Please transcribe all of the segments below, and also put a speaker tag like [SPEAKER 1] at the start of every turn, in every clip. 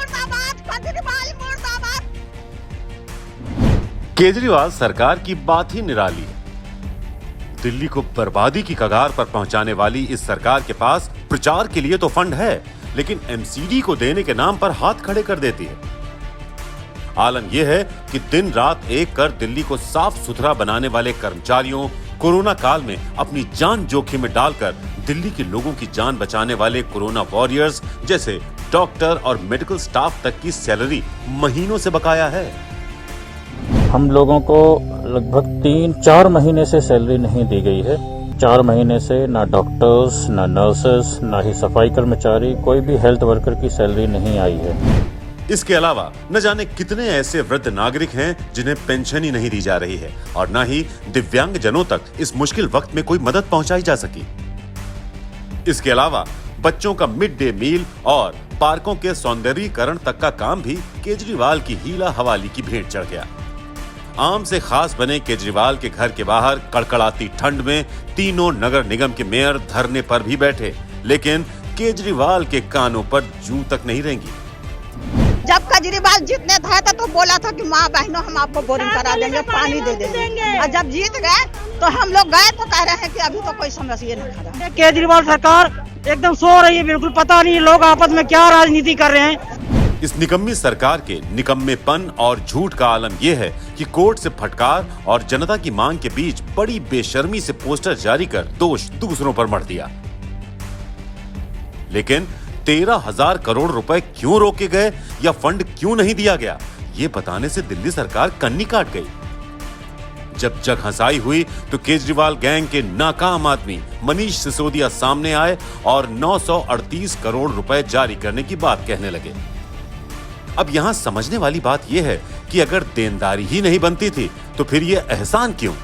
[SPEAKER 1] मुर्दाबाद, केजरीवाल मुर्दाबाद।
[SPEAKER 2] केजरीवाल सरकार की बात ही निराली है। दिल्ली को बर्बादी की कगार पर पहुंचाने वाली इस सरकार के पास प्रचार के लिए तो फंड है, लेकिन एमसीडी को देने के नाम पर हाथ खड़े कर देती है। आलम यह है कि दिन रात एक कर दिल्ली को साफ सुथरा बनाने वाले कर्मचारियों, कोरोना काल में अपनी जान जोखिम में डालकर दिल्ली के लोगों की जान बचाने वाले कोरोना वॉरियर्स जैसे डॉक्टर और मेडिकल स्टाफ तक की सैलरी महीनों से बकाया है।
[SPEAKER 3] हम लोगों को लगभग 3-4 महीने से सैलरी नहीं दी गई है। 4 महीने से ना डॉक्टर्स, ना नर्सेस, ना ही सफाई कर्मचारी, कोई भी हेल्थ वर्कर की सैलरी नहीं आई है।
[SPEAKER 2] इसके अलावा न जाने कितने ऐसे वृद्ध नागरिक हैं जिन्हें पेंशन ही नहीं दी जा रही है और न ही दिव्यांग जनों तक इस मुश्किल वक्त में कोई मदद पहुंचाई जा सकी। इसके अलावा बच्चों का मिड डे मील और पार्कों के सौंदर्यीकरण तक का काम भी केजरीवाल की हीला हवाली की भेंट चढ़ गया। आम से खास बने केजरीवाल के घर के बाहर कड़कड़ाती ठंड में तीनों नगर निगम के मेयर धरने पर भी बैठे, लेकिन केजरीवाल के कानों पर जूं तक नहीं रेंगी।
[SPEAKER 1] जब केजरीवाल जीतने थे तो बोला था कि माँ बहनों हम आपको बोरिंग करा देंगे, पानी दे देंगे, और जब जीत गए तो हम लोग गए तो कह रहे हैं कि अभी तो कोई समस्या नहीं खड़ा।
[SPEAKER 4] केजरीवाल सरकार एकदम सो रही है, बिल्कुल पता नहीं लोग आपस में क्या राजनीति कर रहे हैं।
[SPEAKER 2] इस निकम्मी सरकार के निकम्मेपन और झूठ का आलम यह है कि कोर्ट से फटकार और जनता की मांग के बीच बड़ी बेशर्मी से पोस्टर जारी कर दोष दूसरों पर मढ़ दिया। लेकिन 13,000 करोड़ रुपए क्यों रोके गए या फंड क्यों नहीं दिया गया, ये बताने से दिल्ली सरकार कन्नी काट गई। जब जग हंसाई हुई तो केजरीवाल गैंग के नाकाम आदमी मनीष सिसोदिया सामने आए और 938 करोड़ रुपए जारी करने की बात कहने लगे। अब यहां समझने वाली बात यह है कि अगर देनदारी ही नहीं बनती थी तो फिर यह एहसान क्यों?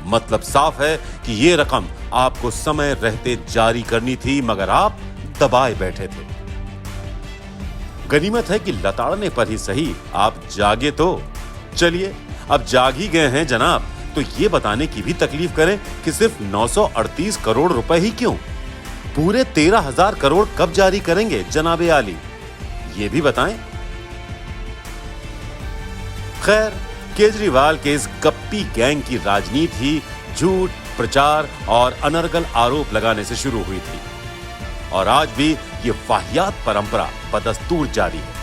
[SPEAKER 2] मतलब साफ है कि यह रकम आपको समय रहते जारी करनी थी, मगर आप दबाए बैठे थे। गनीमत है कि लताड़ने पर ही सही आप जागे तो। चलिए अब जाग ही गए हैं जनाब, तो ये बताने की भी तकलीफ करें कि सिर्फ 938 करोड़ रुपए ही क्यों? पूरे 13,000 करोड़ कब जारी करेंगे जनाबे आली, ये भी बताएं। खैर, केजरीवाल के इस गप्पी गैंग की राजनीति झूठ, प्रचार और अनर्गल आरोप लगाने से शुरू हुई थी और आज भी ये वाहियात परंपरा बदस्तूर जारी है।